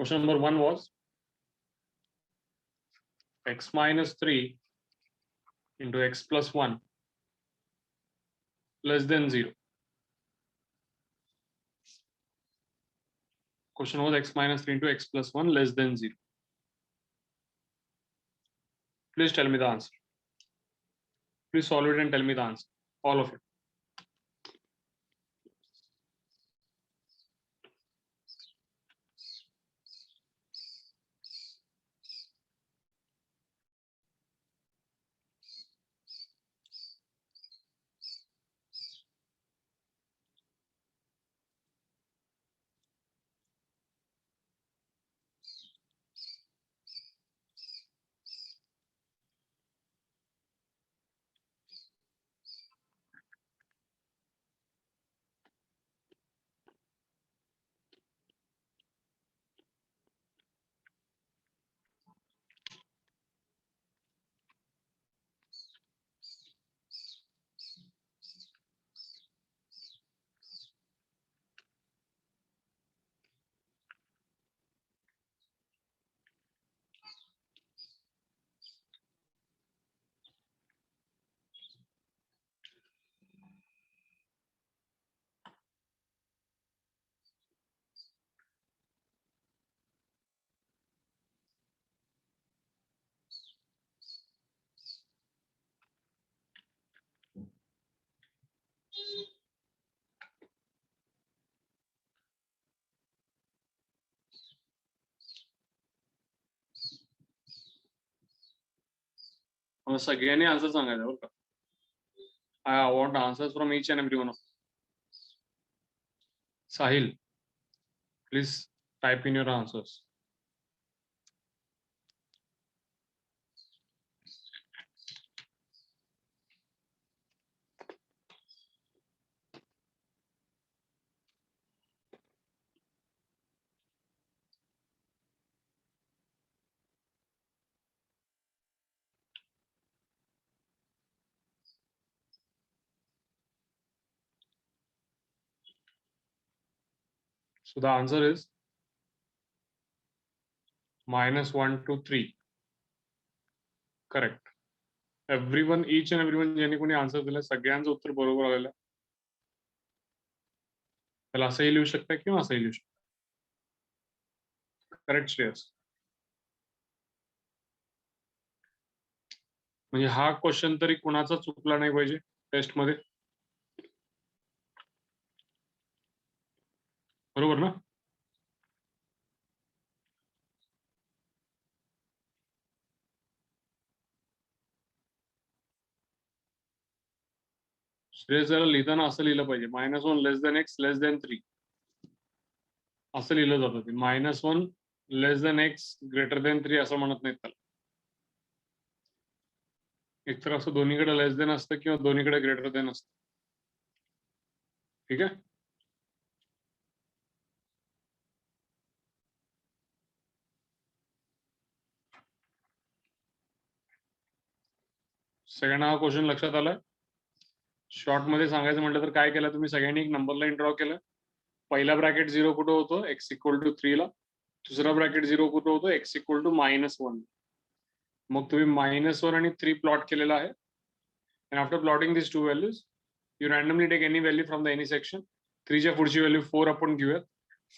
Question number 1 was x minus 3 into x plus 1 less than 0. Question was x minus 3 into x plus 1 less than 0. Please tell me the answer. Please solve it and tell me the answer. All of it. सगळ्यांनी answer सांगायचं बरं का. I want answers from each and every one of you. Sahil, please type in your answers. So the answer is minus 1 to 3. Correct. Everyone, each and everyone ज्यांनी कोणी answer दिलं सगळ्यांचं उत्तर बरोबर आलेलं. त्याला असंही लिहू शकता किंवा असंही लिहू शकता. करेक्ट श्रेयस. म्हणजे हा क्वेश्चन तरी कुणाचा चुकला नाही पाहिजे टेस्ट मध्ये. बरोबर ना. श्रेयस जरा लिहिताना असं लिहिलं पाहिजे -1 less than x less than 3 असं लिहिलं जातं. ते -1 less than x greater than 3 असं म्हणत नाहीत त्याला. एकतर असं दोन्हीकडे लेस देन असतं किंवा दोन्हीकडे ग्रेटर देन असतं. ठीक आहे. सगळ्यांना हा क्वेश्चन लक्षात आलाय. शॉर्ट मध्ये सांगायचं म्हटलं तर काय केलं तुम्ही सगळ्यांनी एक नंबर लाईन ड्रॉ केलं. पहिला ब्रॅकेट 0 कुठं होतो x इक्वल टू 3 ला. दुसरा ब्रॅकेट 0 कुठं होतो x इक्वल टू -1. मग तुम्ही -1 आणि 3 प्लॉट केलेला आहे. and after plotting these two values you randomly take any value from the any section. 3 च्या पुढची व्हॅल्यू 4 आपण घेऊयात.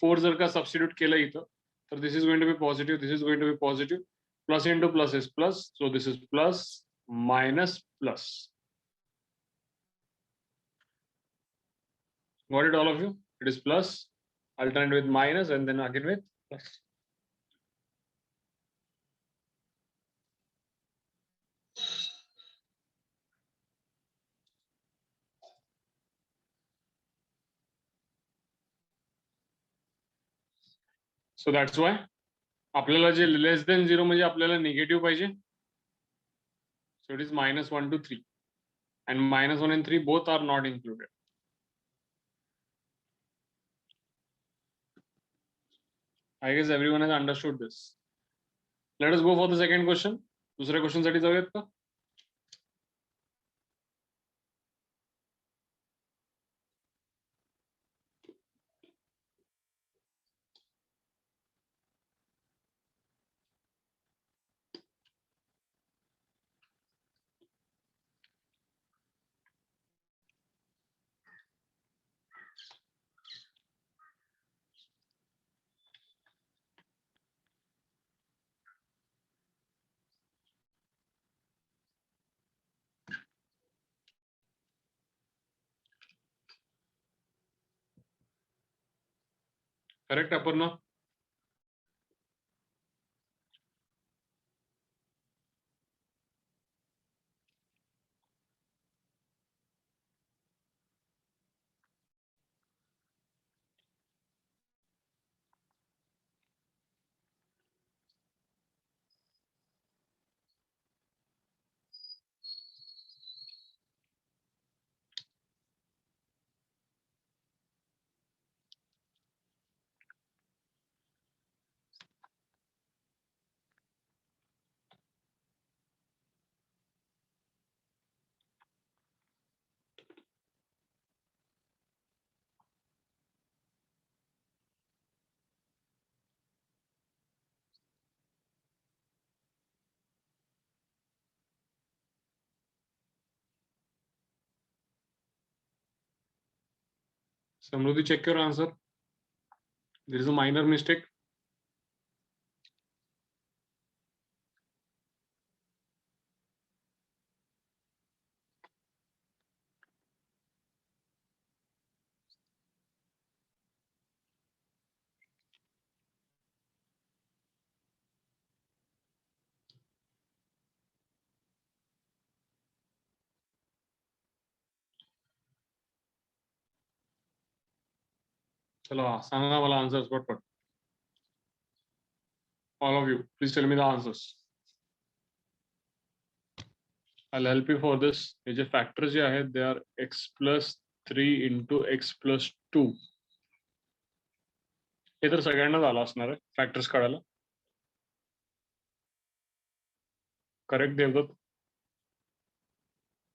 4 जर का सबस्टिट्यूट केलं इथं तर this is going to be positive, this is going to be positive. Plus into plus is plus, so this is plus minus plus. Got it all of you? It is plus alternate with minus and then again with plus. So that's why आपल्याला जे less than 0 म्हणजे आपल्याला negative पाहिजे. So it is -1 to 3 and -1 and 3 both are not included. I guess everyone has understood this. Let us go for the second question. दुसऱ्या question साठी जाऊयात का. Correct Aparna? Samruddhi, check your answer. There is a minor mistake. चलो सांगा मला answers पटपट. All of you, please tell me the answers. I'll help you for this. हे जे factors जे आहेत they are x plus 3 into x plus 2. हे तर सगळ्यांनाच आलं असणार आहे फॅक्टर्स काढायला. करेक्ट देवदत्त?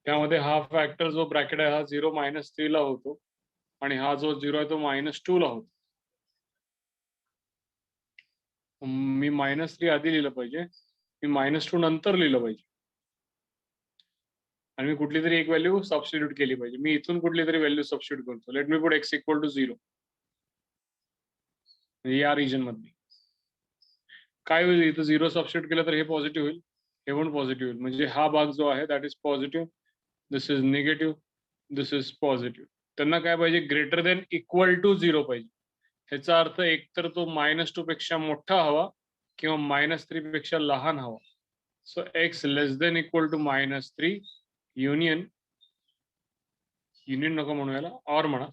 त्यामध्ये हा फॅक्टर जो ब्रॅकेट आहे हा 0 - 3 ला होतो आणि हा जो 0 आहे तो -2 ला होतो. मी -3 आधी लिहिलं पाहिजे, मी -2 नंतर लिहिलं पाहिजे आणि मी कुठली तरी एक व्हॅल्यू सबस्टिट्यूट केली पाहिजे. मी इथून कुठली तरी व्हॅल्यू सबस्टिट्यूट करतो. Let me put x equal to 0 या रिजन मध्ये. काय होईल इथं 0 सबस्टिट्यूट केलं तर हे पॉझिटिव्ह होईल, हे पण पॉझिटिव्ह होईल. म्हणजे हा भाग जो आहे that is positive, this is negative, this is positive. त्यांना काय पाहिजे? ग्रेटर देन इक्वल टू 0 पाहिजे. ह्याचा अर्थ एकतर तो -2 पेक्षा मोठा हवा किंवा -3 पेक्षा लहान हवा. So x less than equal to -3 union नको म्हणू याला, और म्हणा,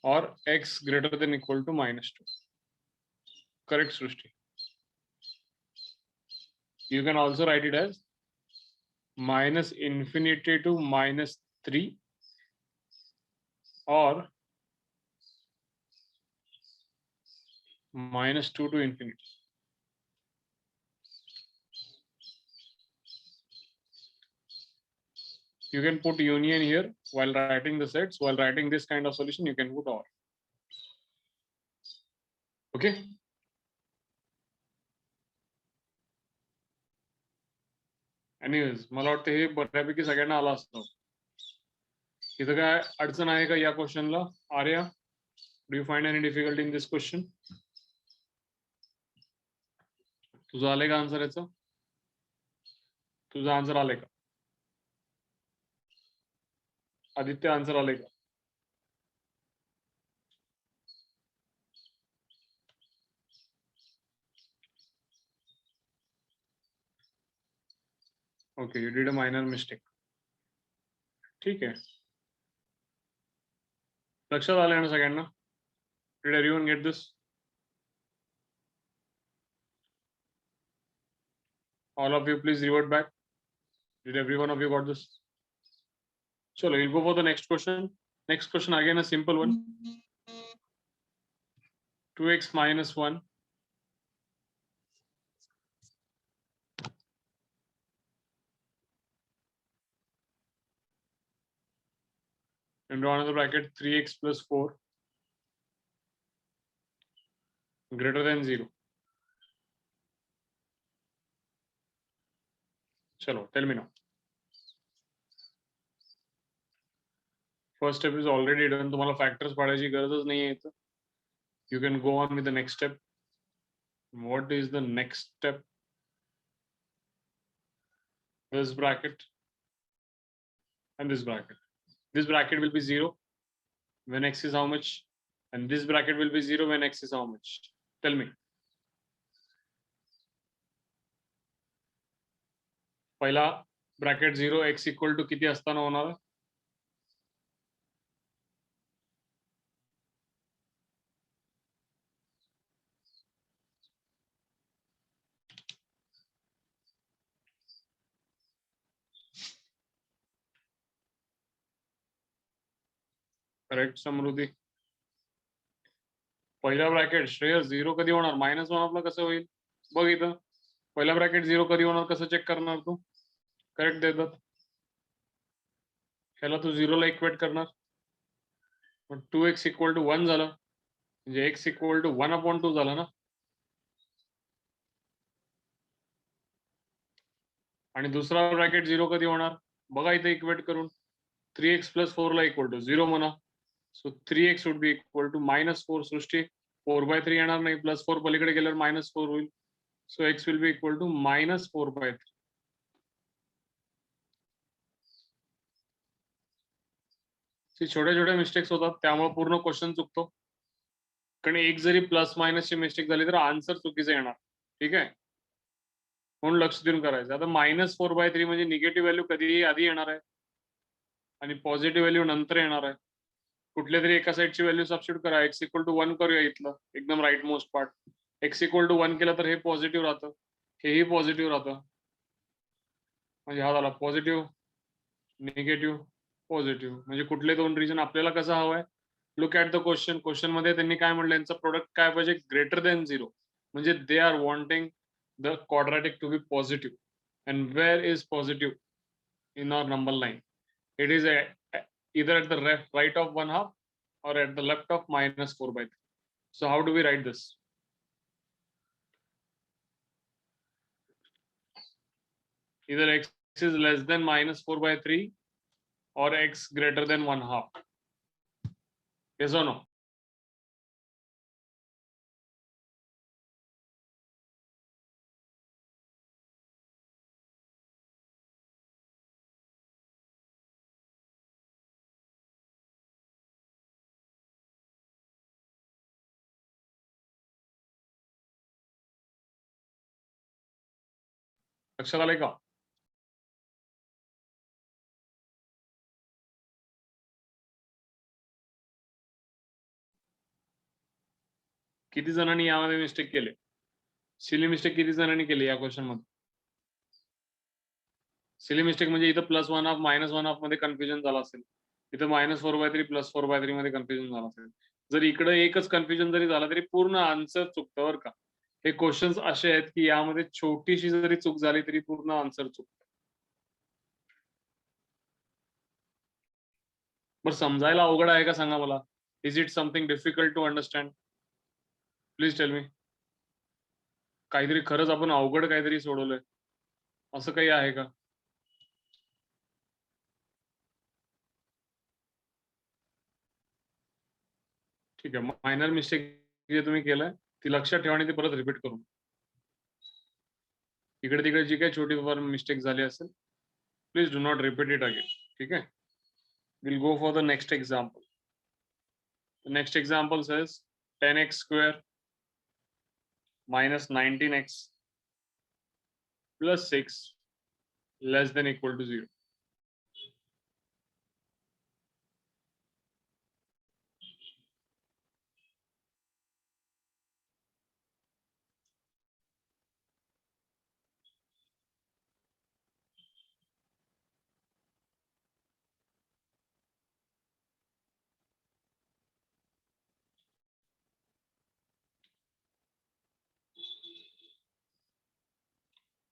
or x greater than equal to -2. Correct Srishti? You can also write it as -infinity to -3 or -2 to infinity. You can put union here while writing the sets. While writing this kind of solution, you can put or. Okay. Anyways, मला वाटतं हे बऱ्यापैकी सगळ्यांना आलं असतं. इथं काय अडचण आहे का या क्वेश्चनला? Arya, do you find any difficulty in this question? तुझं आलंय का आन्सर याचं? तुझं आन्सर आलंय का? आदित्य आन्सर आलंय का? Okay, you did a minor mistake. ठीक आहे, लक्षात आलं ना सगळ्यांना? Did everyone get this? All of you please revert back. Did every one of you got this? Chalo, we'll go for the next question. Next question again a simple one. 2x minus 1 and draw another bracket 3x plus 4 greater than 0. Chalo, tell me now. First step is already done. तुम्हाला factors पाडायची गरजच नाहीये इथं. You can go on with the next step. What is the next step? This bracket and this bracket. This bracket will be 0 when x is how much? and this bracket will be 0 when x is how much? Tell me. पहिला bracket 0 x equal to किती असताना होणार? Correct समृद्धी. पहिला bracket Shreyas 0 कधी होणार? -1 आपलं कसं होईल? बघ इथं पहिला ब्रॅकेट 0 कधी होणार, कसं चेक करणार तू? करेक्ट देतात, ह्याला तू 0 ला इक्वेट करणार, मग 2x इक्वल टू 1 झालं, म्हणजे x इक्वल टू 1/2 झालं ना. आणि दुसरा ब्रॅकेट 0 कधी होणार? बघा इथे इक्वेट करून 3x + 4 ला इक्वल टू 0 म्हणा. So 3x would be equal to -4. Srishti 4/3 येणार नाही, +4 पलीकडे गेल्यावर -4 होईल. So x will be equal to -4/3. छोट्या छोट्या मिस्टेक्स होतात, त्यामुळे पूर्ण क्वेश्चन चुकतो. कारण एक जरी प्लस मायनसची मिस्टेक झाली तर आन्सर चुकीचं येणार. ठीक आहे, म्हणून लक्ष देऊन करायचं. आता -4/3 म्हणजे निगेटिव्ह व्हॅल्यू कधीही आधी येणार आहे आणि पॉझिटिव्ह व्हॅल्यू नंतर येणार आहे. कुठल्या तरी एका साईडची व्हॅल्यू सबस्टिट्यूट करा. x इक्वल टू 1 करूया इथलं एकदम right most part. x equal to 1 केलं तर हे पॉझिटिव्ह राहतं, हेही पॉझिटिव्ह राहतं. म्हणजे हा झाला पॉझिटिव्ह, निगेटिव्ह, पॉझिटिव्ह. म्हणजे कुठले दोन रिजन आपल्याला कसं हवंय? Look at the question. Question मध्ये त्यांनी काय म्हटलं, यांचं प्रोडक्ट काय पाहिजे? Greater than 0. म्हणजे they are wanting the quadratic to be positive. And where is positive in our number line? It is either at the right of 1/2 or at the left of -4/3. So how do we write this? Either x is less than -4/3 or x greater than 1/2. Yes or no? लक्षात आलंय का? किती जणांनी यामध्ये mistake केले? Silly mistake किती जणांनी केली या क्वेश्चन मध्ये? सिली मिस्टेक म्हणजे इथं +1/2 -1/2 मध्ये कन्फ्युजन झालं असेल, इथं -4/3 +4/3 मध्ये कन्फ्युजन झालं असेल. जर इकडे एकच कन्फ्युजन जरी झाला तरी पूर्ण आन्सर चुकतं बरं का. हे क्वेश्चन्स असे आहेत की यामध्ये छोटीशी जरी चूक झाली तरी पूर्ण आन्सर चुकतं. बरं, समजायला अवघड आहे का सांगा मला? Is it something difficult to understand? Please tell me. काहीतरी खरंच आपण अवघड काहीतरी सोडवलंय असं काही आहे का? ठीक आहे, मायनर मिस्टेक जे तुम्ही केलंय ती लक्षात ठेवा आणि ती परत रिपीट करू. इकडे तिकडे जी काही छोटी फार मिस्टेक झाली असेल, please do not repeat it again. ठीक आहे, we'll go for the next example. The next example says 10x square minus 19x plus 6 less than equal to 0.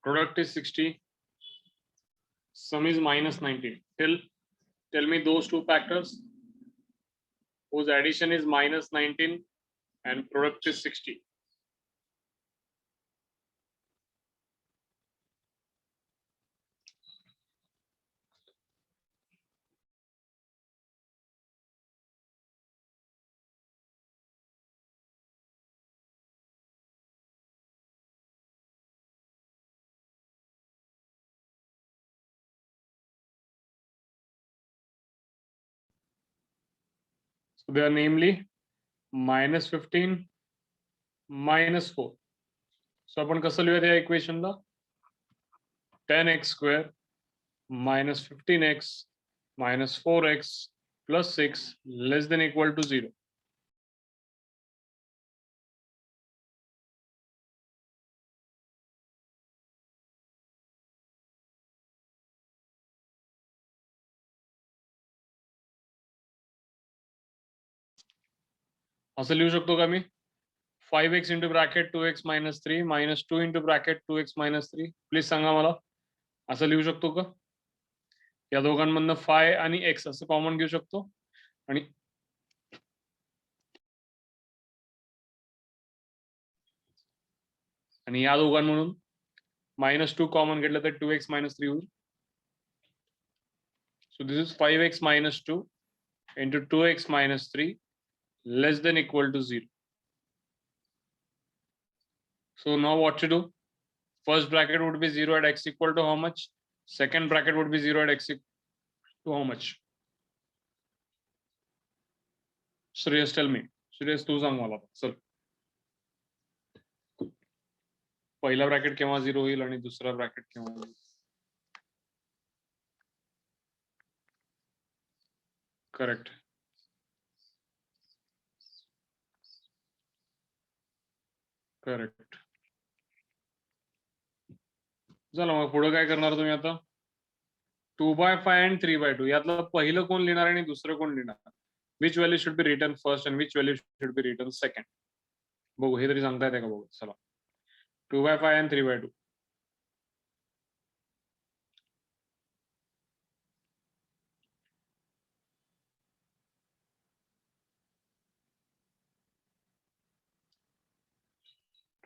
Product is 60, sum is -19. Tell me those two factors whose addition is -19 and product is 60. So they are namely -15 -4. सो आपण कसं लिहूया या इक्वेशनला? 10x² -15x -4x + 6 < 0. असं लिहू शकतो का मी? 5x into bracket 2x minus 3 minus 2 into bracket 2x minus 3. Please सांगा मला. असं लिहू शकतो का? या दोघांमधनं फाय आणि एक्स असं कॉमन घेऊ शकतो आणि या दोघांमधून -2 कॉमन घेतलं तर 2x minus 3 होईल. So this is 5x minus 2 into 2x minus 3 < 0. So now what to do? First bracket would be 0 at x equal to how much? Second bracket would be 0 at x equal to how much? Shreyas, tell me. Shreyas, तू सांग मला. चल. पहिला bracket केव्हा 0 होईल आणि दुसरा bracket केव्हा होईल? करेक्ट. करेक्ट. चला मग पुढे काय करणार तुम्ही आता? 2/5 and 3/2 यातलं पहिलं कोण लिहिणार आणि दुसरं कोण लिहिणार? Which value should be return first and which value should be return second? बघू, हे तरी सांगता येते का बघू. चला, 2/5 and 3/2.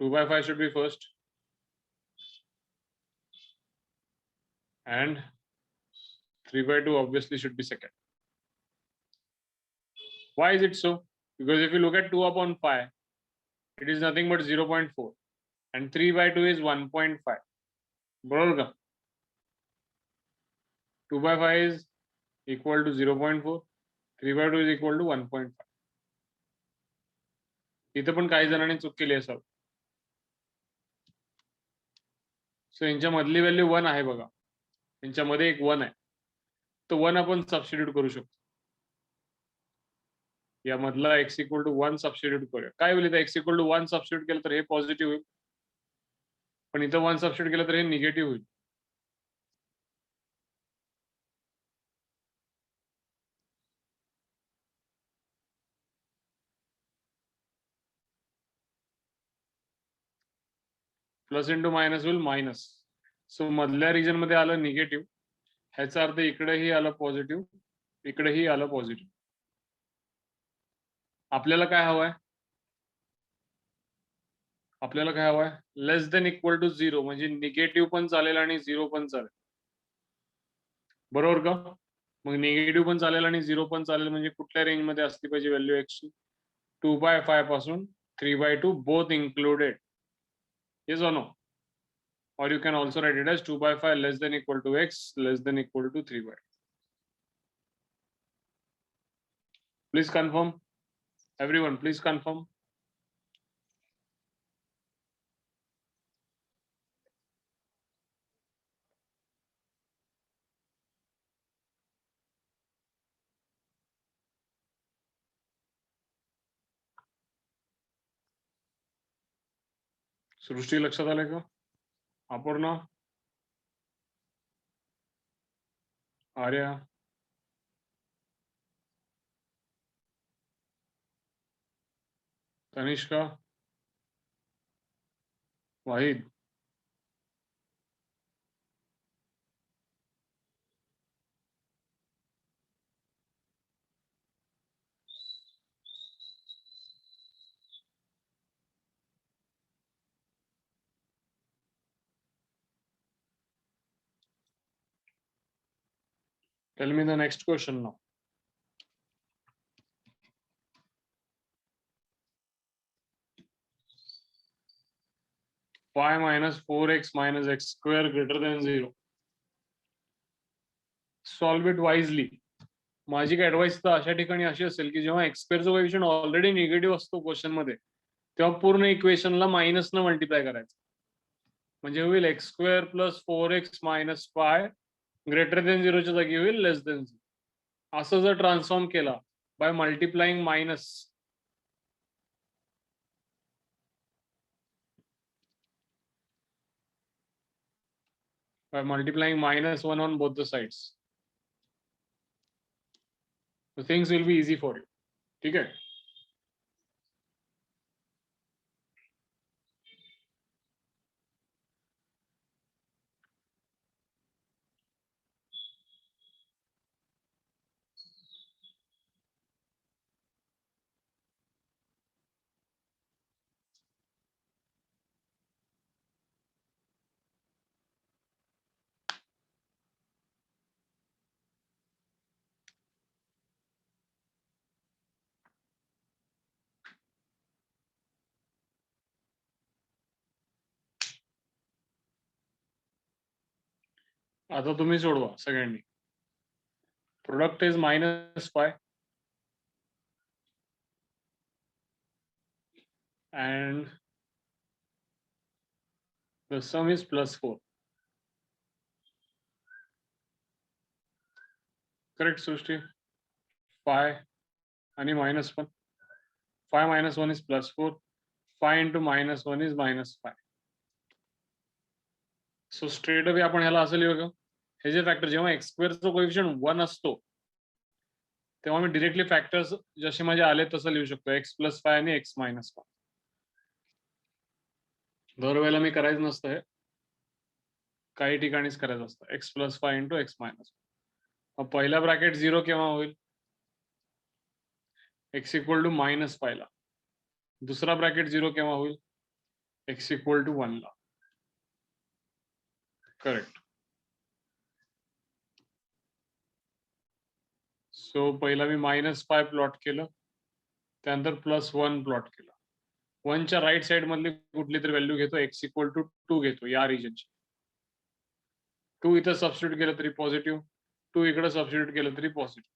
2/5 should be first and 3/2 obviously should be second. Why is it so? Because if you look at 2/5, it is nothing but 0.4 and 3/2 is 1.5. बरोबर का? 2/5 is equal to 0.4, 3/2 is equal to 1.5. इथे पण काही जणांनी चूक केली असावी. सो यांच्यामधली व्हॅल्यू 1 आहे बघा. यांच्यामध्ये एक 1 आहे. तो 1 आपण सबस्टिट्यूट करू शकतो. यामधला x equal to 1 सबस्टिट्यूट करूया. काय होईल इथे? x equal to 1 सबस्टिट्यूट केलं तर हे पॉझिटिव्ह होईल. पण इथं 1 सबस्टिट्यूट केलं तर हे निगेटिव्ह होईल. प्लस इंटू मायनस होईल मायनस. सो मधल्या रिजन मध्ये आलं निगेटिव्ह. ह्याचा अर्थ इकडेही आलं पॉझिटिव्ह, इकडेही आलं पॉझिटिव्ह. आपल्याला काय हवंय? आपल्याला काय हवंय? < 0 म्हणजे निगेटिव्ह पण चालेल आणि 0 पण चालेल. बरोबर का? मग निगेटिव्ह पण चालेल आणि 0 पण चालेल म्हणजे कुठल्या रेंज मध्ये असली पाहिजे व्हॅल्यू x ची? 2/5 पासून 3/2 both included. Yes or no? Or you can also write it as 2/5 < x < 3/2. Please confirm. Everyone, please confirm. सृष्टी लक्षात आलंय का? अपर्णा, आर्या, तनिष्का, वाहिद, tell me the next question now. Pi minus 4x minus x square greater than 0. Solve it wisely. माझी advice तर अशा ठिकाणी अशी असेल की जेव्हा एक्स स्क्वेअरचा कोएफिशियंट ऑलरेडी निगेटिव्ह असतो क्वेश्चन मध्ये, तेव्हा पूर्ण इक्वेशनला मायनस न मल्टिप्लाय करायचं. म्हणजे होईल x square plus 4x minus 5 greater than 0च्या जागी होईल लेस देन 0. असं जर ट्रान्सफॉर्म केला by multiplying minus, -1 on both the sides, so things will be easy for you. ठीक है. आता तुम्ही सोडवा सगळ्यांनी. Product is -5 and the sum is +4. Correct, Srushti? 5 and -1. 5 minus 1 is +4. 5 into -1 is -5. So straight away आपण ह्याला असं लिहू, हे जे फॅक्टर जेव्हा एक्स स्क्वेअरचा कोएफिशियंट 1 असतो तेव्हा मी डिरेक्टली फॅक्टर्स जसे माझे आले तसं लिहू शकतो, x + 5 आणि x - 5. दरवेळेला मी करायचं नसतं, हे काही ठिकाणीच करायचं असतं. x + 5 into x - 5. मग पहिला ब्रॅकेट 0 केव्हा होईल? x = -5 ला. दुसरा ब्रॅकेट 0 केव्हा होईल? x = 1 ला. करेक्ट. सो पहिला मी -5 प्लॉट केलं, त्यानंतर +1 प्लॉट केलं. 1च्या राईट साइड मधली कुठली तरी व्हॅल्यू घेतो, x = 2 घेतो या रिजनची. 2 इथं सबस्टिट्यूट केलं तरी पॉझिटिव्ह, 2 इकडे सबस्टिट्यूट केलं तरी positive.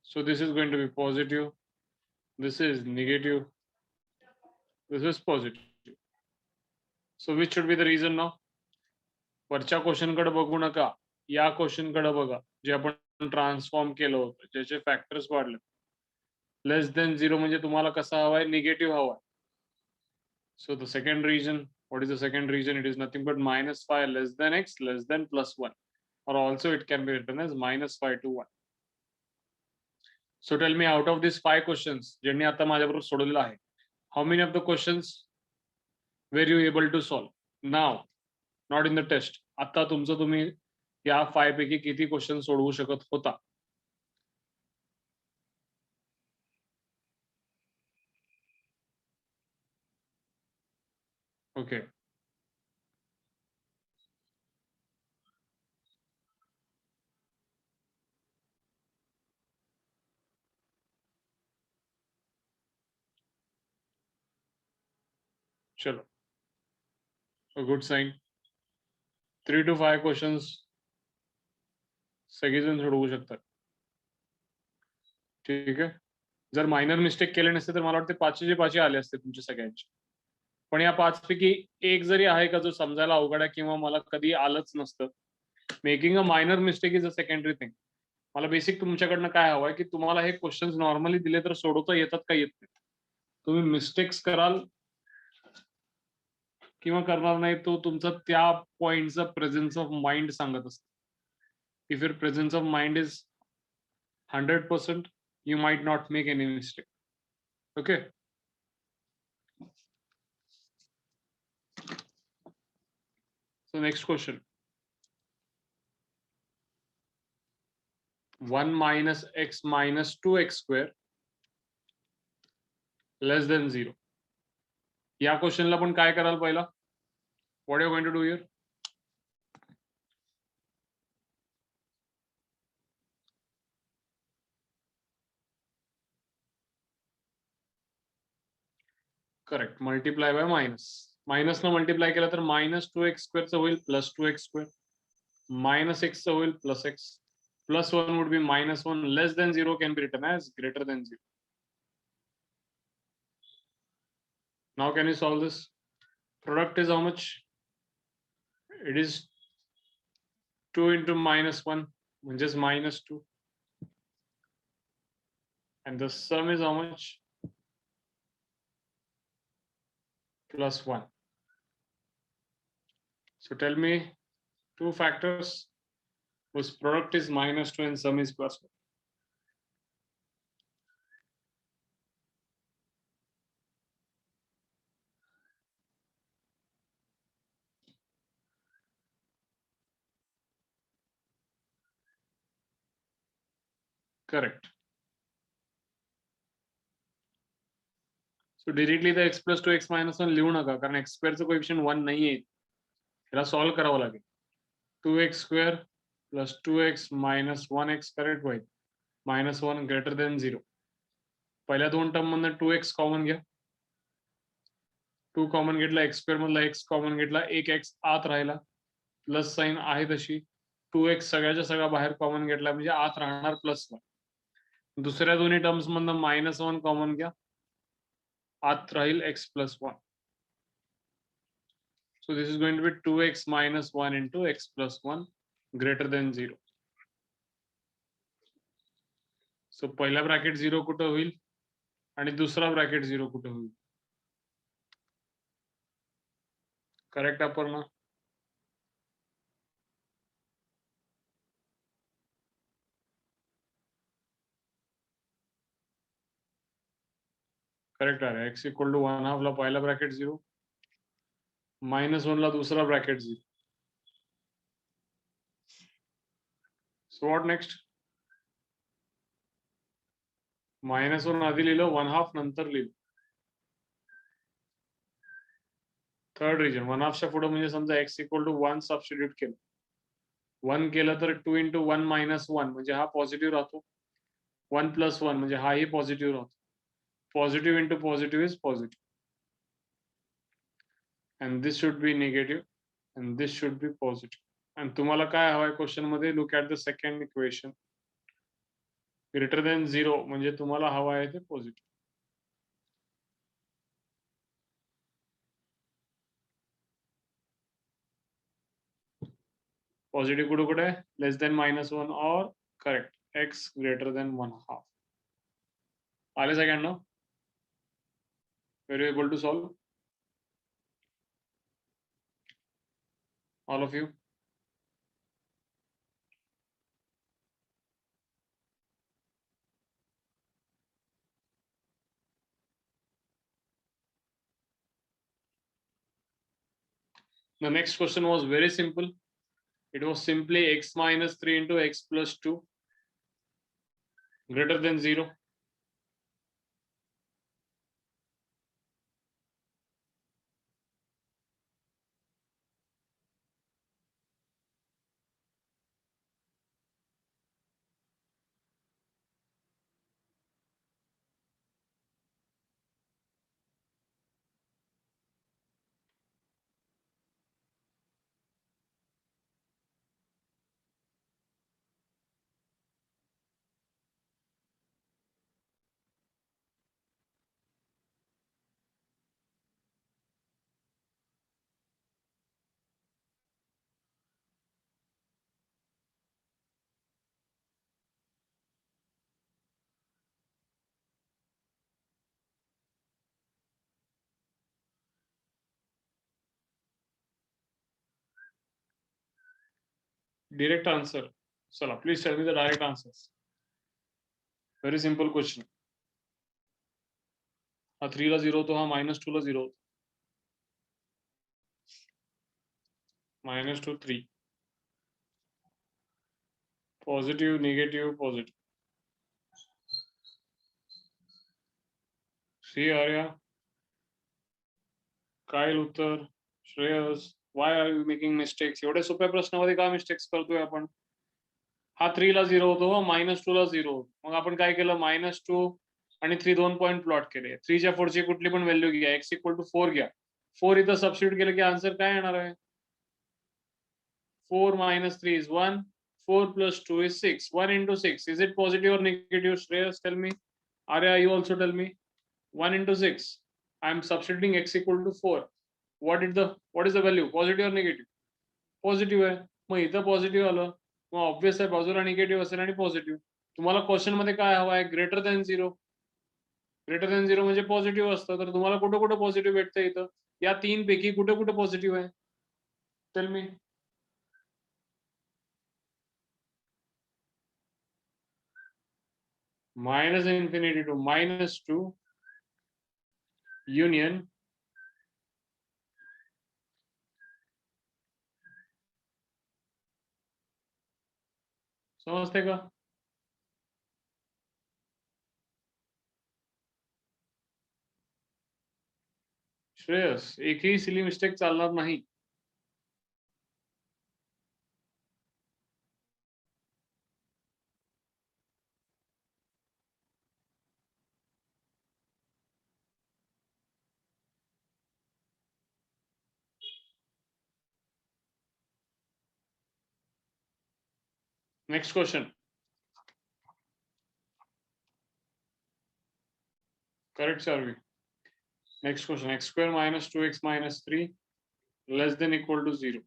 So this is going to be positive, this is negative, this is positive. So which should be the region now? वरच्या क्वेश्चनकडे बघू नका, या क्वेश्चनकडे बघा जे आपण ट्रान्सफॉर्म केलं होतं, ज्याचे फॅक्टर्स वाढले. लेस देन 0 म्हणजे तुम्हाला कसा हवाय? निगेटिव्ह हवाय. So the second region, what is the second region? It is nothing but -5 less than x less than +1, or also it can be written as -5 to 1. So tell me, out of these 5 questions ज्यांनी आता माझ्याबरोबर सोडवलेलं आहे, how many of the questions were you able to solve now, not in the test? आता तुमचं तुम्ही या 5 पैकी किती क्वेश्चन सोडवू शकत होता? ओके. चलो, a good sign. 3 to 5 questions सगळेजण सोडवू शकतात. ठीक आहे. जर मायनर मिस्टेक केले नसते तर मला वाटते 5चे 5 आले असते तुमचे सगळ्यांचे. पण या 5 पैकी एक जरी आहे का जो समजायला अवघड आहे किंवा मला कधी आलंच नसतं. Making a minor mistake is a secondary thing. मला बेसिक तुमच्याकडनं काय हवंय की तुम्हाला हे क्वेश्चन्स नॉर्मली दिले तर सोडवता येतात का येत नाही. तुम्ही मिस्टेक्स कराल किंवा करणार नाही, तो तुमचा त्या पॉइंटचा प्रेझेन्स ऑफ माइंड सांगत असतो. If your presence of mind is 100%, you might not make any mistake. Okay. So next question. 1 minus x minus 2x square less than 0. या क्वेश्चनला पण काय कराल पहिला? What are you going to do here? Correct. Multiply by minus. Minus न multiply केलं तर -2x square चं होईल +2x square. -x चं होईल +x. plus 1 would be minus 1, less than 0 can be written as greater than 0. Now can you solve this? Product is how much? It is 2 into minus 1, which is minus 2. And the sum is how much? Plus 1. So tell me two factors whose product is minus 2 and sum is plus 1. Correct. So directly the x plus 2x minus 1 लिहू नका कारण x square चं coefficient 1 नाही आहे. याला solve करावं लागेल. 2x square plus 2x minus 1x correct होईल. minus 1 greater than 0. पहिल्या दोन टर्म मधनं 2x कॉमन घ्या. 2 कॉमन घेतला, x स्क्वेअर मधला x कॉमन घेतला, एक x आत राहिला, प्लस साइन आहे तशी. 2x सगळ्याच्या सगळा बाहेर कॉमन घेतला म्हणजे आत राहणार प्लस 1. दुसऱ्या दोन्ही टर्म्स मधनं मायनस 1 कॉमन घ्या, आत राहील x plus 1. So this is going to be 2x minus 1 into x plus 1 greater than 0. So पहिला ब्रॅकेट 0 कुठं होईल आणि दुसरा ब्रॅकेट 0 कुठं होईल? करेक्ट अपर्णा? करेक्ट आहे. x इक्वल टू 1/2 ला पहिला ब्रॅकेट 0, मायनस 1 ला दुसरा bracket 0. So what next? Minus 1 आधी लिहिलं, 1/2 नंतर लिहिलं. थर्ड रिजन 1/2 च्या पुढे म्हणजे समजा x इक्वल टू 1 सबस्टिट्यूट केलं, 1 केलं तर 2 into 1 minus 1 म्हणजे हा पॉझिटिव्ह राहतो. 1 plus 1 म्हणजे हाही पॉझिटिव्ह राहतो. Positive into positive is positive. And this should be negative and this should be positive. And तुम्हाला काय हवंय क्वेश्चन मध्ये? Look at the second equation. Greater than 0 म्हणजे तुम्हाला हवं आहे ते पॉझिटिव्ह. पॉझिटिव्ह कुठे कुठे? लेस दॅन -1 और करेक्ट x ग्रेटर दॅन 1/2. आले सगळ्यांना? Were you able to solve? All of you? The next question was very simple. It was simply x minus 3 into x plus 2 greater than 0. Direct answer. Chala, please tell me the direct answers. Very simple question. हा 3 ला 0 होतो, हा -2 ला 0 होतो. -2 3. Positive negative positive. See Arya, काय उत्तर? Shreyas, why are you making mistakes? एवढ्या सोप्या प्रश्नामध्ये का मिस्टेक्स करतोय आपण? हा 3 ला 0 होतो, -2 ला 0 होतो. मग आपण काय केलं? -2 आणि 3 2 पॉइंट प्लॉट केले. 3 च्या पुढची कुठली पण व्हॅल्यू घ्या, x इक्वल टू 4 घ्या. 4 इथं सबस्टिट्यूट केलं की आन्सर काय येणार आहे? 4 - 3 is 1, 4 plus 2 is 6. 1 into 6. Is it positive or negative? Shreyas, tell me. Arya, you also tell me. 1 into 6. I am substituting x equal to 4. What is the value? Positive or negative? Positive आहे. मग इथं positive आलं, मग obvious आहे बाजूला negative असेल आणि positive. तुम्हाला question मध्ये काय हवं आहे? Greater than 0. ग्रेटर दॅन 0 म्हणजे पॉझिटिव्ह असतं. तर तुम्हाला कुठं कुठं पॉझिटिव्ह भेटतं इथं? या 3 पैकी कुठे कुठे पॉझिटिव्ह आहे? Tell me. Minus infinity to -2 union समजते का? श्रेयस, एकही सिली मिस्टेक चालणार नाही. Next question. करेक्ट सर्वी. Next question. x square minus 2x minus 3 less than equal to 0.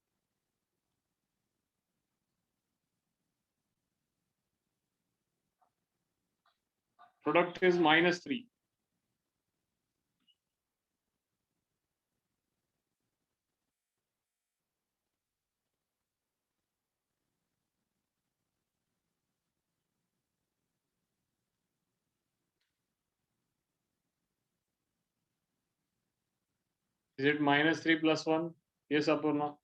Product is -3. Is it -3 plus 1? Yes, Apurna.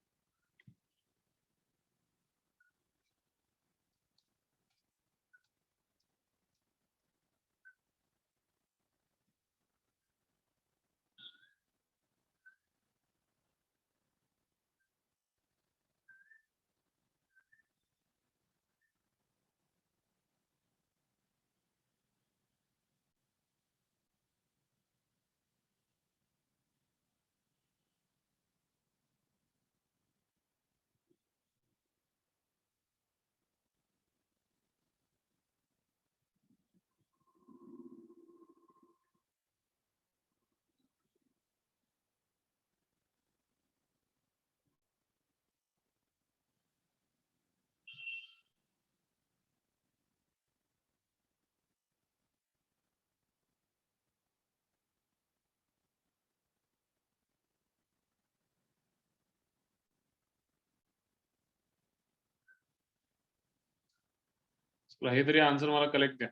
हे तरी आन्सर मला collect द्या.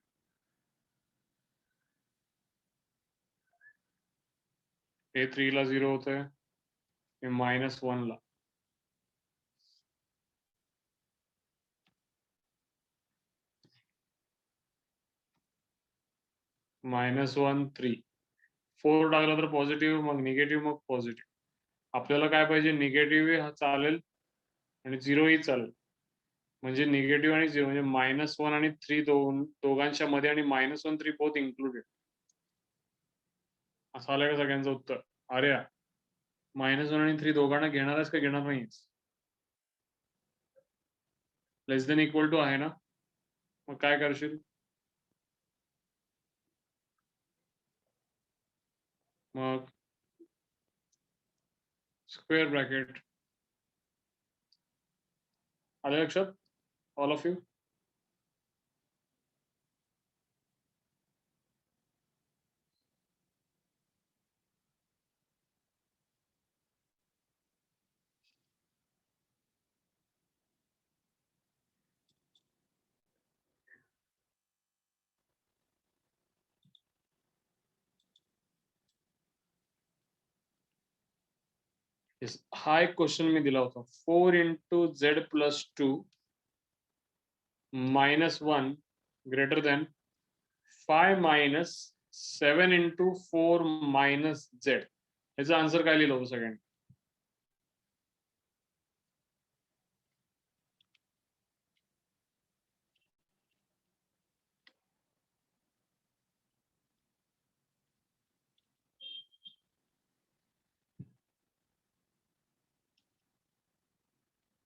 हे 3 ला 0 होतंय, हे -1 ला. -1 3. 4 टाकला तर पॉझिटिव्ह, मग निगेटिव्ह, मग पॉझिटिव्ह. आपल्याला काय पाहिजे? निगेटिव्ह चालेल आणि 0 ही चालेल. म्हणजे निगेटिव्ह आणि 0 म्हणजे -1 आणि 3 दोघांच्या मध्ये आणि -1 3 बोथ इन्क्लुडेड. असं आलंय का सगळ्यांचं उत्तर? आर्या, -1 आणि 3 दोघांना घेणार आहेस का घेणार नाहीस? लेस देन इक्वल टू आहे ना? मग काय करशील? मग स्क्वेअर ब्रॅकेट. आलं लक्षात ऑल ऑफ यू? हा एक क्वेश्चन मी दिला होता. 4 into z plus 2 minus 1 greater than 5 minus 7 into 4 minus z. याचा आन्सर काय लिहिलं होतं सगळ्यांनी?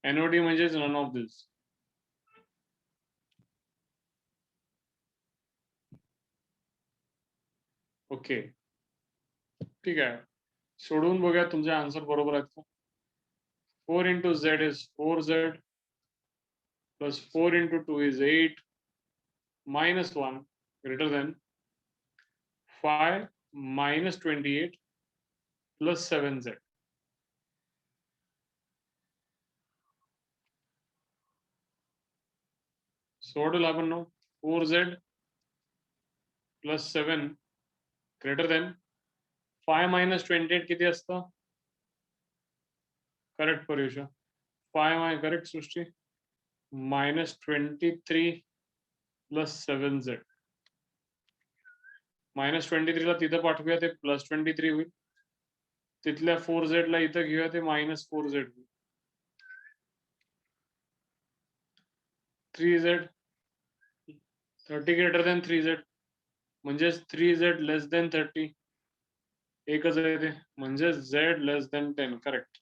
NOD म्हणजेच नन ऑफ दिस. ओके, ठीक आहे. सोडवून बघूया तुमचे आन्सर बरोबर आहेत का. 4 into z is 4z plus 4 into 2 is 8 minus 1 greater than 5 minus 28 plus 7z. So what will happen now? 4z plus 7 greater than 5 minus 28 किती असतं? Correct Paryusha. 5 correct Srushti. Minus 23 plus 7z. Minus 23 ला तिथं पाठवूया ते plus 23 होईल. तिथल्या 4z ला इथं घेऊया ते minus 4z होईल. 3z 30 greater than 3z म्हणजेच 3z less than 30 एकच आहे ते म्हणजे z less than 10 correct.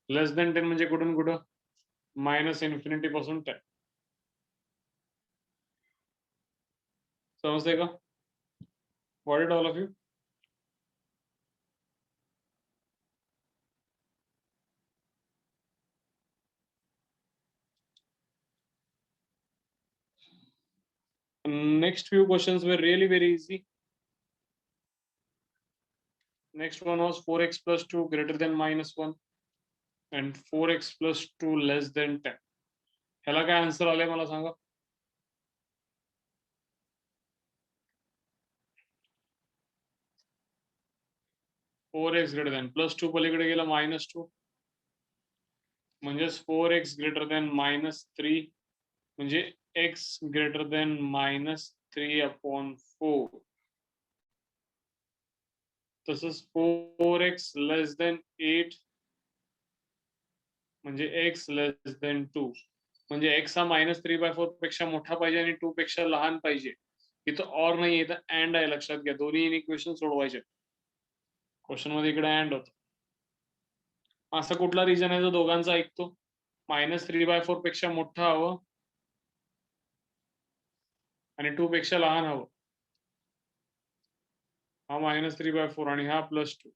Less than 10 म्हणजे कुठून कुठं मायनस इन्फिनिटी पासून 10. समजतंय का? What it all of you? Next few questions were really very easy. Next one was 4x plus 2 greater than minus 1 and 4x plus 2 less than 10. ह्याला काय answer आले मला सांगा. Four x greater than plus 2 पलीकडे गेला -2 म्हणजेच 4x greater than -3 म्हणजे x greater than -3/4. तसंच 4x लेस दॅन 8 म्हणजे x लेस दॅन 2 म्हणजे x हा -3/4 पेक्षा मोठा पाहिजे आणि 2 पेक्षा लहान पाहिजे. इथं ऑर नाही इथं अँड आहे, लक्षात घ्या. दोन्ही इक्वेशन सोडवायचे. क्वेश्चन मध्ये इकडे अँड होतं. असा कुठला रिजन आहे जो दोघांचा ऐकतो? -3/4 पेक्षा मोठा हवं आणि 2 पेक्षा लहान हवं. हा -3/4 आणि हा +2.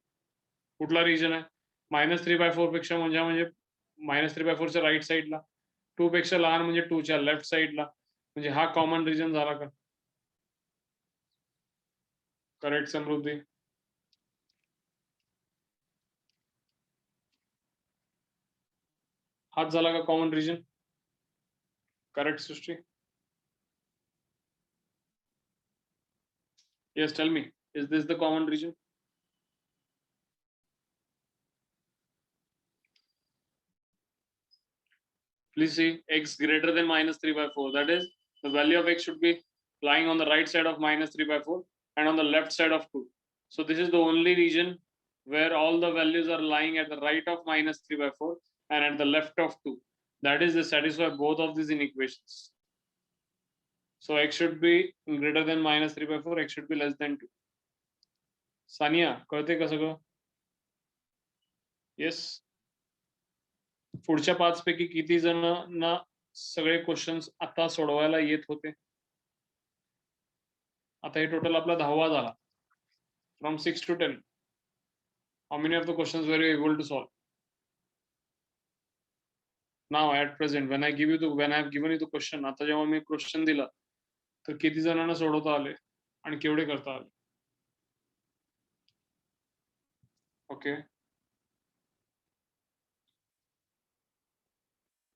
कुठला रिजन आहे? -3/4 पेक्षा म्हणजे -3/4 च्या राईट साईडला, 2 पेक्षा लहान म्हणजे 2 च्या लेफ्ट साईडला. म्हणजे हा कॉमन रिजन झाला का? करेक्ट समृद्धी. हाच झाला का कॉमन रिजन? करेक्ट सृष्टी. Yes, tell me, is this the common region? Please see, x greater than -3/4. That is, the value of x should be lying on the right side of -3/4 and on the left side of 2. So this is the only region where all the values are lying at the right of -3/4 and at the left of 2. That is, they satisfy both of these inequations. So x should be greater than -3/4, x should be less than 2. Sania, कळते का सगळं? Yes. पुढच्या 5 पैकी किती जणांना सगळे questions आता सोडवायला येत होते? आता हे टोटल आपला 10वा झाला. From 6 to 10. How many of the questions were you able to solve? Now at present, when I have given you the question, आता जेव्हा मी क्वेश्चन दिला तर किती जणांना सोडवता आले आणि केवढे करता आले? Okay.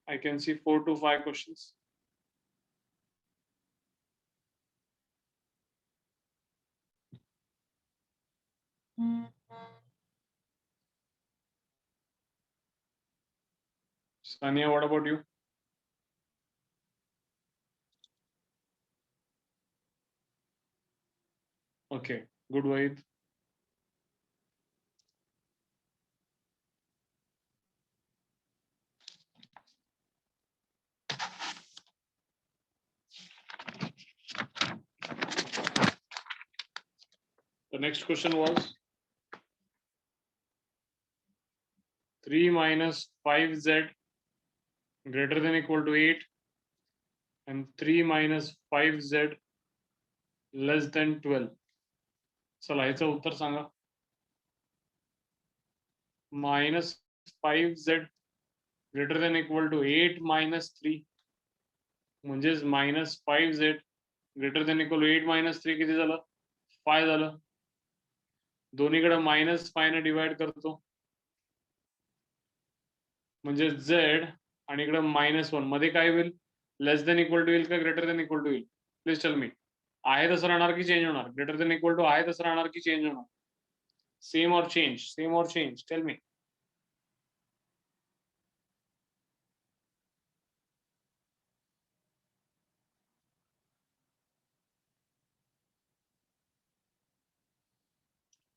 I can see 4 to 5 questions. Sania, what about you? Okay, good, Wahid. The next question was 3 minus 5z greater than equal to 8 and 3 minus 5z less than 12. चला याचं उत्तर सांगा. -5z greater than equal to 8 - 3 म्हणजेच -5z greater than equal to 8 - 3 किती झालं? 5 झालं. दोन्हीकडे -5 ने डिवाइड करतो म्हणजे z आणि इकडे -1 मध्ये काय होईल? लेस दॅन इक्वल टू येईल का ग्रेटर दॅन इक्वल टू येईल? Please tell me. आहे तसं राहणार की चेंज होणार? ग्रेटर दॅन इक्वल टू आहे तसं राहणार की चेंज होणार? Same or change? Same or change? Tell me.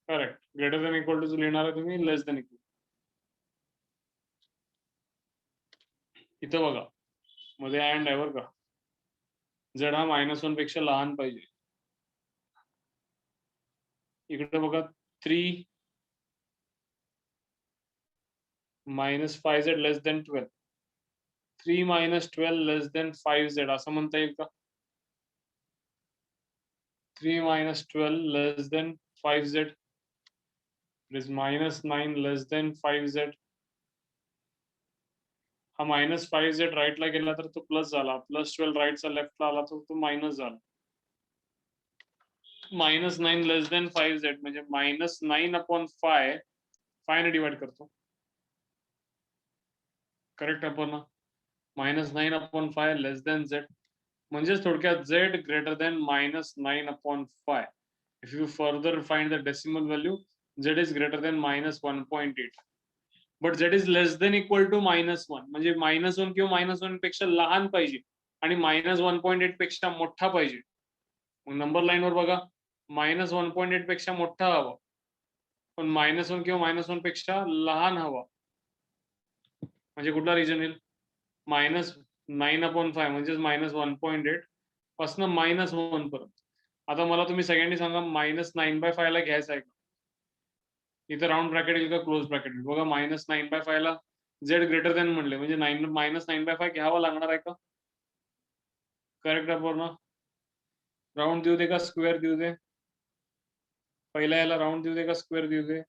Correct. Greater than equal to लिहिणार आहे तुम्ही, लेस दॅन इक्वल. इथं बघा मध्ये अँड आहे बरं का. z हा -1 पेक्षा लहान पाहिजे. इकडे बघा 3 - 5z less than 12. 3 - 12 less than 5z असं म्हणता येईल का? 3 - 12 less than 5z. It is -9 less than 5z. हा -5z राईटला गेला तर तो प्लस झाला. +12 राईटचा लेफ्टला आला तर तो मायनस झाला. -9 लेस दॅन 5z म्हणजे -9/5 5 ने डिवाइड करतो. करेक्ट आपण -9/5 लेस दॅन z म्हणजेच थोडक्यात z greater than -9/5. If you further find the decimal value z is greater than -1.8. But z is less than equal to -1 म्हणजे -1 किंवा -1 पेक्षा लहान पाहिजे आणि -1.8 पेक्षा मोठा पाहिजे. मग नंबर लाईनवर बघा -1.8 पेक्षा मोठा हवा पण -1 किंवा -1 पेक्षा लहान हवा म्हणजे कुठला रिजन येईल? -9/5 म्हणजेच -1.8 पासून -1 पर्यंत. आता मला तुम्ही सगळ्यांनी सांगा -9/5 ला घ्यायचं आहे का? इथं राउंड ब्रॅकेट येईल का क्लोज ब्रॅकेट येईल? बघा -9/5 ला z ग्रेटर दॅन म्हणले म्हणजे -9/5 घ्यावा लागणार आहे का? करेक्ट अपर्णा. राउंड देऊ दे का स्क्वेअर देऊ दे? पहिल्या याला राउंड देऊ दे का स्क्वेअर देऊ दे?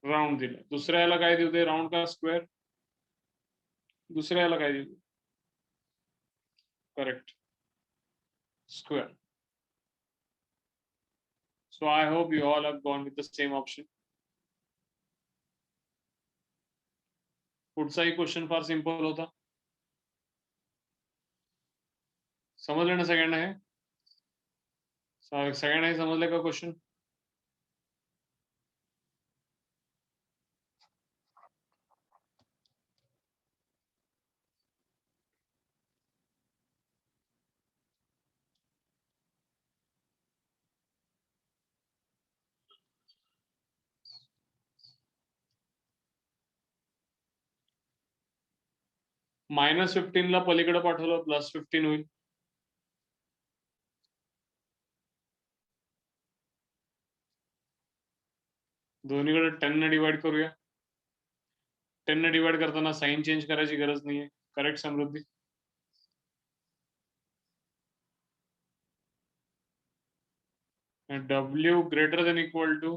राउंड दिलं. दुसऱ्या याला काय देऊ दे? राउंड का स्क्वेअर? दुसऱ्या याला काय देऊ दे? Correct, square. So I hope you all have gone with the same option. पुढचाही क्वेश्चन फार सिंपल होता. समजलं ना सगळ्यांना हे? सगळ्यांना हे समजलं का क्वेश्चन? -15 ला पलीकडे पाठवलं +15 होईल. दोन्हीकडे 10 ने डिवाइड करूया. 10 ने डिवाइड करताना साइन चेंज करायची गरज नाहीये. Correct Samruddhi? W greater than equal to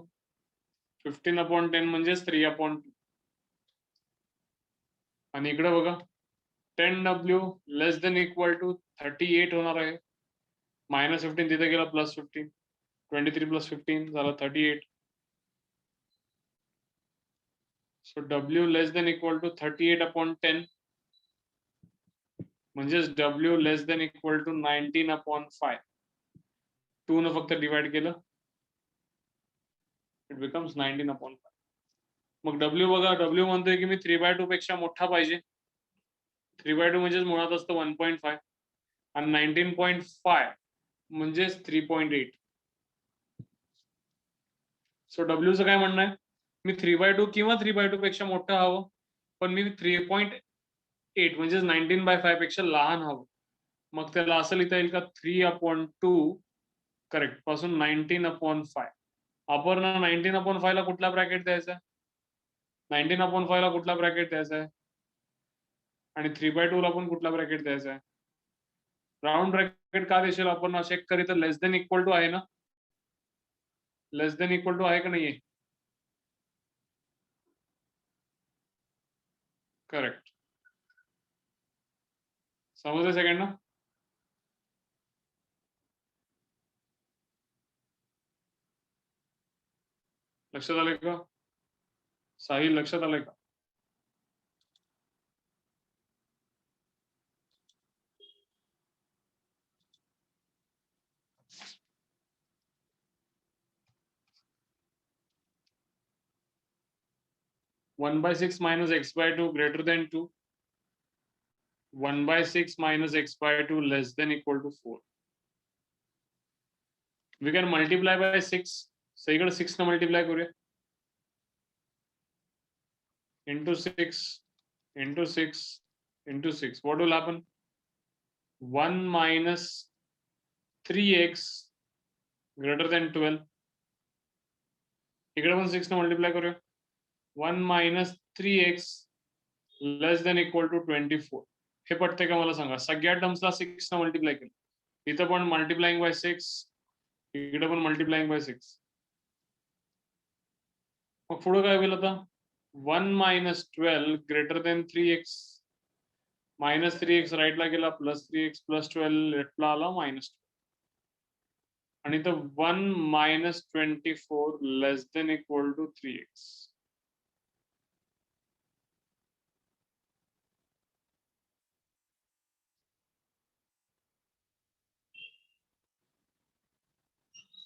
15/10 म्हणजेच 3/2 आणि इकडे बघा 10W less than equal to 38 होणार आहे. -15 तिथे गेला +15 23 + 15 झाला 38. So W less than equal to 38/10 म्हणजेच W less than equal to 19/5. 2 न फक्त डिवाइड केलं इट बिकम्स 19/5. मग W बघा W म्हणतोय की मी 3/2 पेक्षा मोठा पाहिजे. 3/2 म्हणजेच मुळात असतं 1.5 आणि 19.5 म्हणजेच 3.8. सो डब्ल्यूचं काय म्हणणं आहे? मी 3/2 किंवा 3/2 पेक्षा मोठं हवं पण मी 3.8 म्हणजेच 19/5 पेक्षा लहान हवं. मग त्याला असं लिहिता येईल का 3/2 करेक्ट पासून 19/5. अपर्णा 19/5 ला कुठला ब्रॅकेट द्यायचा आहे? 19/5 ला कुठला ब्रॅकेट द्यायचा आहे? आणि 3/2 ला पण कुठला ब्रॅकेट द्यायचा आहे? राऊंड ब्रॅकेट का देशील आपण चेक करी तर लेस देन इक्वल टू आहे ना, लेस देन इक्वल टू आहे का नाहीये? करेक्ट. समजलं सेकंड ना? लक्षात आलंय का? साहिल लक्षात आलंय का? One by six minus x by two greater than two, 1/6 minus x by 2 less than equal to 4. We can multiply by 6. सगळीकडे 6 ने मल्टिप्लाय करूया. Into 6 into 6 into 6. What will happen? 1 minus 3x greater than 12. इकडे पण 6 ने multiply करूया. 1 minus 3x less than equal to 24. हे पटते का मला सांगा? सगळ्या टर्म्सला 6 ने मल्टिप्लाय केलं. इथं पण मल्टिप्लाइंग बाय 6, इकडे पण मल्टिप्लाइंग बाय 6. मग पुढे काय होईल आता? 1 minus 12 greater than 3x. minus 3x राईटला गेला, प्लस 3x प्लस 12 लेफ्टला आला मायनस. आणि इथं 1 minus 24 less than equal to 3x.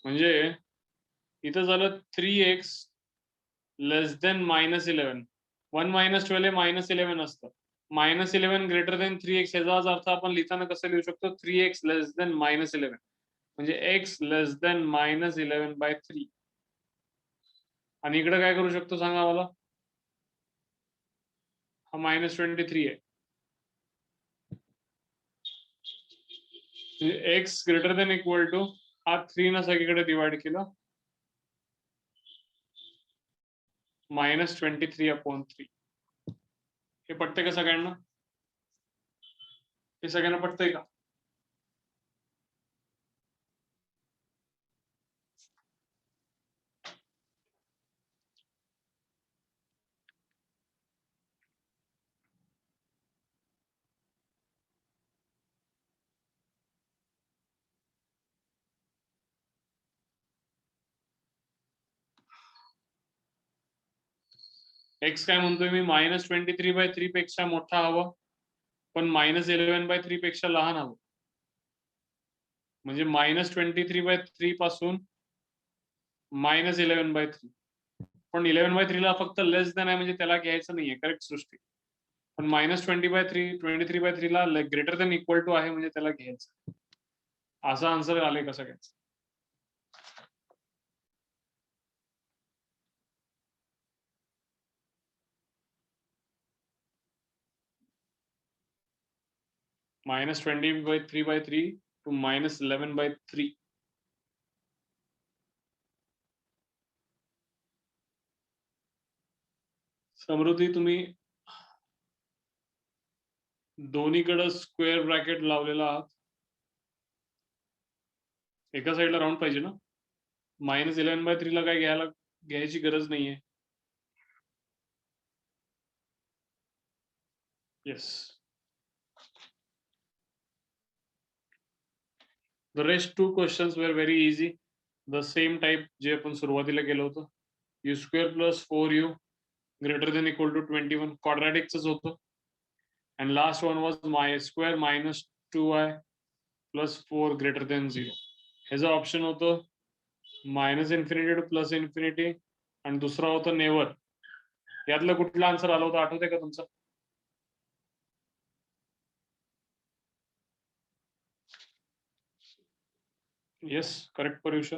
म्हणजे इथं झालं 3x लेस देन -11. 1 minus 12 हे -11 असतं. -11 ग्रेटर देन 3x याचाच अर्थ आपण लिहिताना कसं लिहू शकतो? 3x less than -11. म्हणजे x लेस देन -11/3. आणि इकडे काय करू शकतो सांगा मला? हा -23 आहे. x greater than equal to हा 3 ना सगळीकडे डिवाइड केला, -23/3. हे पटतंय का सगळ्यांना? हे सगळ्यांना पटतंय का? x काय म्हणतोय मी? -23/3 पेक्षा मोठा हवं, पण -11/3 पेक्षा लहान हवं. म्हणजे -23/3 पासून -11/3. पण 11/3 ला फक्त लेस देन आहे, म्हणजे त्याला घ्यायचं नाहीये. करेक्ट सृष्टी? पण -23/3 ला ग्रेटर देन इक्वल टू आहे, म्हणजे त्याला घ्यायचं. असा आन्सर आले का सगळ्यांचं? -20/3/3 to -11/3. समृद्धी, तुम्ही दोन्हीकडे स्क्वेअर ब्रॅकेट लावलेला आहात. एका साईडला राऊंड पाहिजे ना. -11/3 ला काय घ्यायची गरज नाहीये. Yes. The rest two questions were very easy. The same type जे आपण सुरुवातीला केलं होतं. u square plus 4u greater than equal to 21. क्वाड्रॅटिकच होतं. And last one was y square minus 2y plus 4 greater than 0. ह्याचं ऑप्शन होतं -infinity to +infinity आणि दुसरा होता नेवर. यातलं कुठला आन्सर आला होता, आठवतंय का तुमचा? येस, करेक्ट परीक्षा.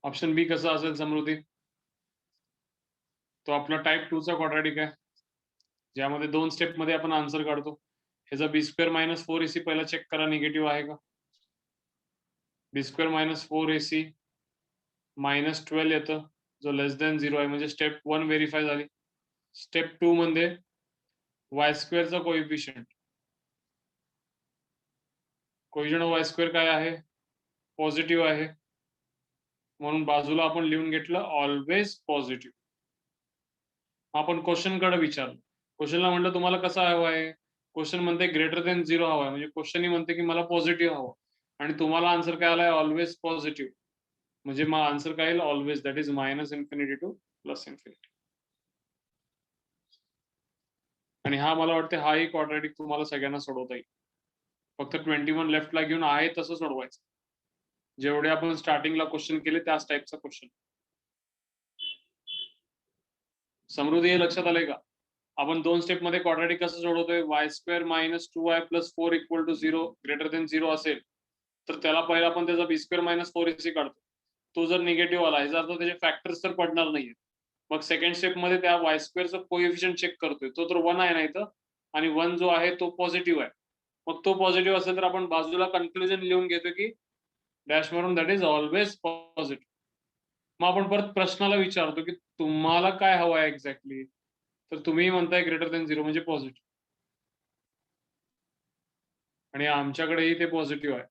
ऑप्शन बी कसा असेल समृद्धी? तो आपला टाइप 2 चा क्वाड्रॅटिक आहे, ज्यामध्ये 2 स्टेप मध्ये आपण आन्सर काढतो. ह्याचा b² - 4ac पहिला चेक करा, निगेटिव्ह आहे का? b² - 4ac -12 येतं, जो लेस दॅन 0 आहे, म्हणजे स्टेप 1 व्हेरीफाय झाली. स्टेप 2 मध्ये वाय स्क्वेअरचा कोइफिशियंट वाय स्क्वेअर काय आहे? पॉझिटिव्ह आहे, म्हणून बाजूला आपण लिहून घेतलं ऑलवेज पॉझिटिव्ह. आपण क्वेश्चन कडे विचारलं. क्वेश्चनला म्हटलं तुम्हाला कसा हवा आहे? क्वेश्चन म्हणते ग्रेटर दॅन 0 हवा आहे, म्हणजे क्वेश्चन म्हणते की मला पॉझिटिव्ह हवं, आणि तुम्हाला आन्सर काय आलाय? Always positive. म्हणजे मग आन्सर काय येईल? Always, that is -infinity to +infinity. आणि हा मला वाटतं हाही क्वाड्रॅटिक तुम्हाला सगळ्यांना सोडवता येईल. फक्त 21 लेफ्टला घेऊन आहे तसं सोडवायचं. जेवढे आपण स्टार्टिंगला क्वेश्चन केले त्याच टाईपचा क्वेश्चन. समृद्धी हे लक्षात आलंय का? आपण 2 स्टेप मध्ये क्वाड्रॅटिक कसं सोडवतोय? y² - 2y + 4 = 0 ग्रेटर दॅन 0 असेल तर त्याला पहिला आपण त्याचा b² - 4ac काढतो. तो जर निगेटिव्ह आला याचा अर्थ त्याचे फॅक्टर्स तर पडणार नाहीये. मग सेकंड स्टेप मध्ये त्या y² कोएफिशियंट चेक करतोय. तो तर 1 आहे ना इथं, आणि 1 जो आहे तो पॉझिटिव्ह आहे. मग तो पॉझिटिव्ह असेल तर आपण बाजूला कन्क्लुजन लिहून घेतो की डॅश मारून दॅट इज ऑलवेज पॉझिटिव्ह. मग आपण परत प्रश्नाला विचारतो की तुम्हाला काय हवं आहे एक्झॅक्टली? तर तुम्ही म्हणताय ग्रेटर दॅन 0 म्हणजे पॉझिटिव्ह, आणि आमच्याकडेही ते पॉझिटिव्ह आहे.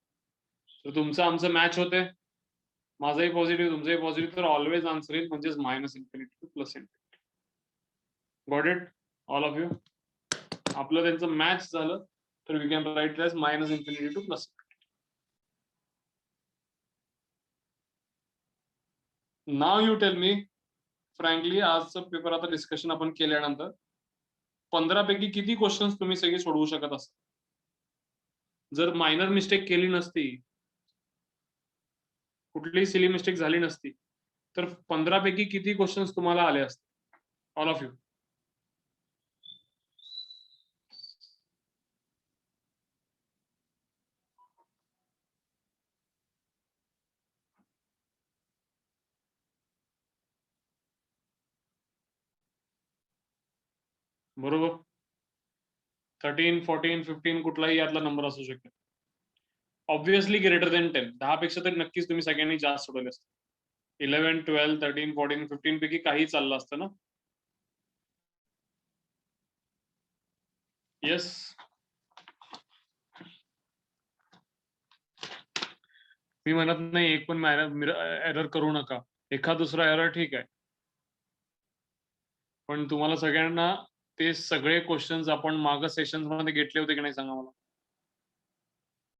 तर तुमचं आमचं मॅच होते. माझाही पॉझिटिव्ह, तुमचंही पॉझिटिव्ह, तर ऑलवेज आन्सर येईल, म्हणजेच -infinity to +infinity. Got it all of you? आपलं त्यांचं मॅच झालं तर we can write as -infinity to +. Now you tell me frankly, आजचं पेपर आता डिस्कशन आपण केल्यानंतर 15 पैकी किती क्वेश्चन्स तुम्ही सगळे सोडवू शकत असाल? जर मायनर मिस्टेक केली नसती, कुठलीही सिली मिस्टेक झाली नसती, तर 15 पैकी किती क्वेश्चन्स तुम्हाला आले असते? All of you. बरोबर. 13, 14, 15 कुठलाही यातला नंबर असू शकेल. Obviously greater than 10. 10 पेक्षा तरी नक्कीच तुम्ही सगळ्यांनी जास्त सोडवले असते. 11, 12, 13, 14, 15 पैकी काही चाललं असतं ना? येस. मी म्हणत नाही एक पण एरर करू नका. एखाद दुसरा एरर ठीक आहे. पण तुम्हाला सगळ्यांना ते सगळे क्वेश्चन्स आपण मागं सेशन्स मध्ये घेतले होते की नाही सांगा मला?